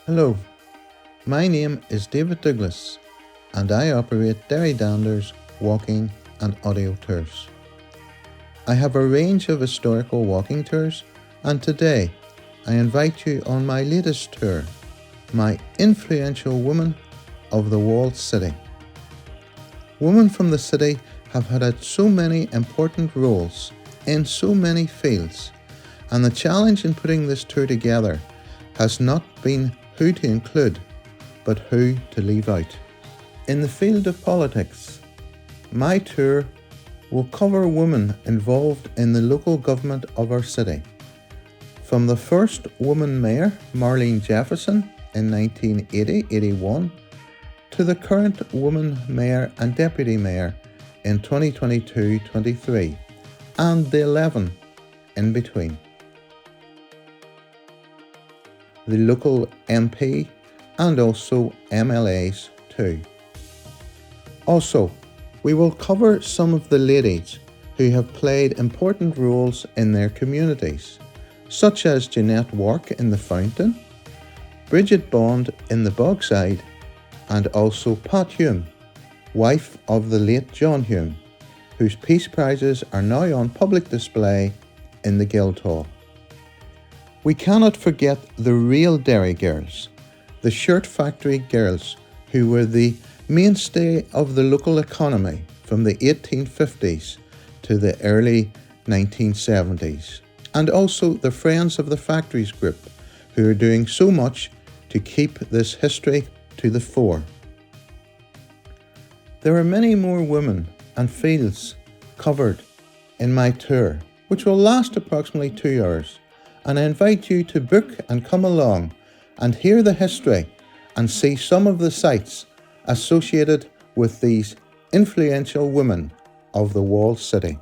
Hello, my name is David Douglas and I operate Derry Danders walking and audio tours. I have a range of historical walking tours, and today I invite you on my latest tour, my influential women of the walled city. Women from the city have had so many important roles in so many fields, and the challenge in putting this tour together has not been who to include, but who to leave out. In the field of politics, my tour will cover women involved in the local government of our city. From the first woman mayor, Marlene Jefferson, in 1980-81, to the current woman mayor and deputy mayor in 2022-23, and the 11 in between. The local MP and also MLAs too. Also, we will cover some of the ladies who have played important roles in their communities, such as Jeanette Wark in the Fountain, Bridget Bond in the Bogside, and also Pat Hume, wife of the late John Hume, whose peace prizes are now on public display in the Guildhall. We cannot forget the real Derry girls, the shirt factory girls who were the mainstay of the local economy from the 1850s to the early 1970s, and also the Friends of the Factories group who are doing so much to keep this history to the fore. There are many more women and fields covered in my tour, which will last approximately 2 hours, and I invite you to book and come along and hear the history and see some of the sites associated with these influential women of the walled city.